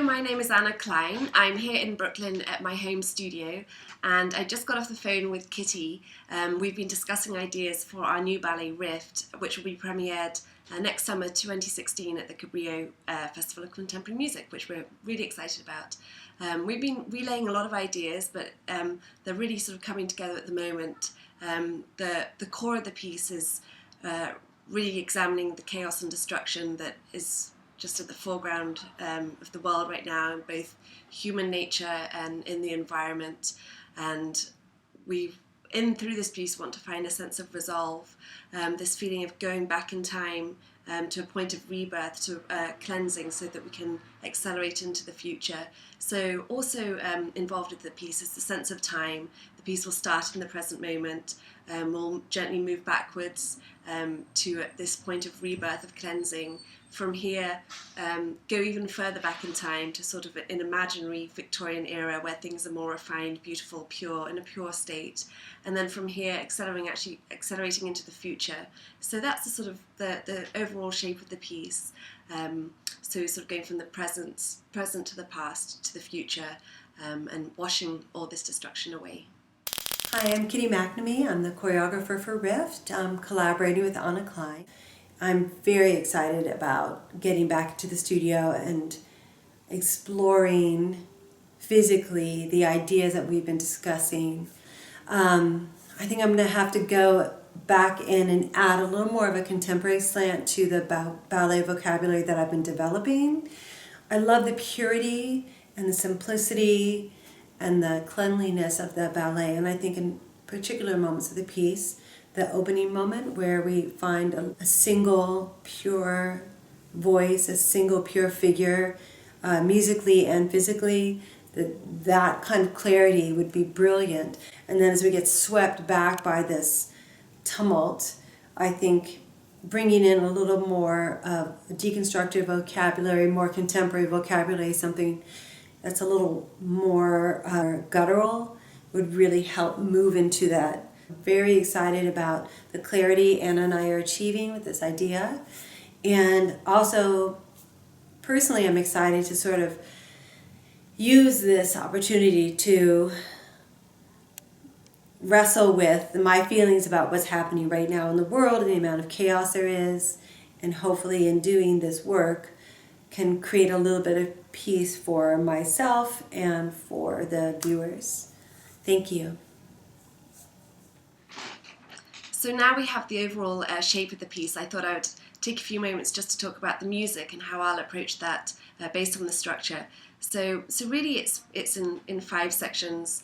my name is Anna Clyne. I'm here in Brooklyn at my home studio, and I just got off the phone with Kitty. We've been discussing ideas for our new ballet Rift, which will be premiered next summer 2016 at the Cabrillo Festival of Contemporary Music, which we're really excited about. We've been relaying a lot of ideas, but they're really sort of coming together at the moment. The core of the piece is really examining the chaos and destruction that is just at the foreground of the world right now, in both human nature and in the environment. And through this piece, want to find a sense of resolve, this feeling of going back in time to a point of rebirth, to cleansing, so that we can accelerate into the future. So also involved with the piece is the sense of time. The piece will start in the present moment, we'll gently move backwards to this point of rebirth, of cleansing. From here, go even further back in time to sort of an imaginary Victorian era where things are more refined, beautiful, pure, in a pure state. And then from here, accelerating into the future. So that's the sort of the overall shape of the piece. So sort of going from the present to the past to the future, and washing all this destruction away. Hi, I'm Kitty McNamee. I'm the choreographer for Rift. I'm collaborating with Anna Clyne. I'm very excited about getting back to the studio and exploring physically the ideas that we've been discussing. I think I'm going to have to go back in and add a little more of a contemporary slant to the ballet vocabulary that I've been developing. I love the purity and the simplicity and the cleanliness of the ballet, and I think in particular moments of the piece, the opening moment where we find a single pure voice, a single pure figure, musically and physically, that kind of clarity would be brilliant. And then as we get swept back by this tumult, I think bringing in a little more of deconstructive vocabulary, more contemporary vocabulary, something that's a little more guttural, would really help move into that. Very excited about the clarity Anna and I are achieving with this idea. And also, personally, I'm excited to sort of use this opportunity to wrestle with my feelings about what's happening right now in the world and the amount of chaos there is. And hopefully in doing this work can create a little bit of peace for myself and for the viewers. Thank you. So now we have the overall shape of the piece. I thought I would take a few moments just to talk about the music and how I'll approach that based on the structure. So really it's in 5 sections,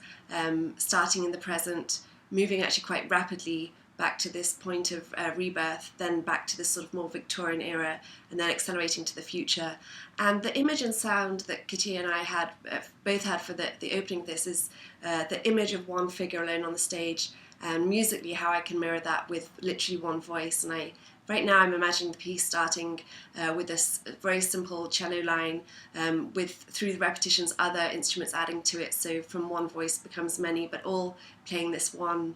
starting in the present, moving actually quite rapidly back to this point of rebirth, then back to this sort of more Victorian era, and then accelerating to the future. And the image and sound that Kitty and I had both had for the opening of this is the image of one figure alone on the stage, and musically how I can mirror that with literally one voice. And right now I'm imagining the piece starting with this very simple cello line, through the repetitions other instruments adding to it, so from one voice becomes many, but all playing this one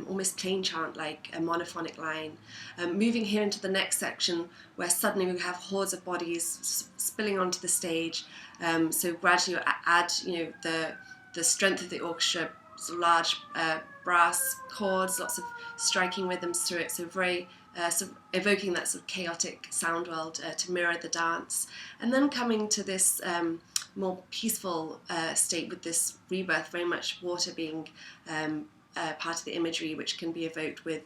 almost plain chant, like a monophonic line. Moving here into the next section where suddenly we have hordes of bodies spilling onto the stage, so gradually add the strength of the orchestra, so large brass chords, lots of striking rhythms through it, so very sort of evoking that sort of chaotic sound world to mirror the dance. And then coming to this more peaceful state with this rebirth, very much water being part of the imagery, which can be evoked with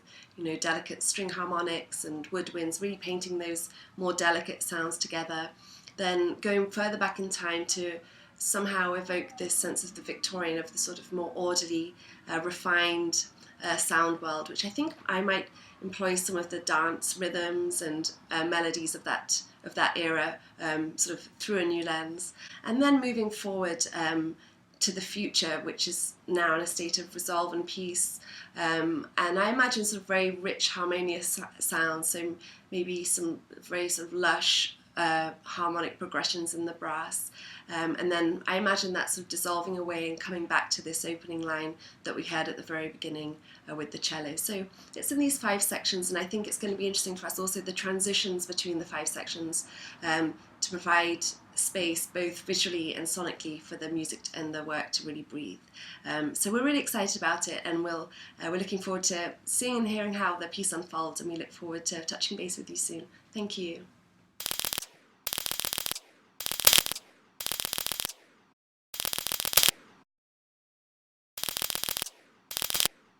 delicate string harmonics and woodwinds, really painting those more delicate sounds together. Then going further back in time to somehow evoke this sense of the Victorian, of the sort of more orderly, refined sound world, which I think I might employ some of the dance rhythms and melodies of that era, sort of through a new lens. And then moving forward to the future, which is now in a state of resolve and peace. And I imagine sort of very rich, harmonious sounds, so maybe some very sort of lush harmonic progressions in the brass. And then I imagine that sort of dissolving away and coming back to this opening line that we heard at the very beginning with the cello. So it's in these 5 sections, and I think it's going to be interesting for us also the transitions between the 5 sections to provide space both visually and sonically for the music and the work to really breathe. So we're really excited about it, and we're looking forward to seeing and hearing how the piece unfolds, and we look forward to touching base with you soon. Thank you.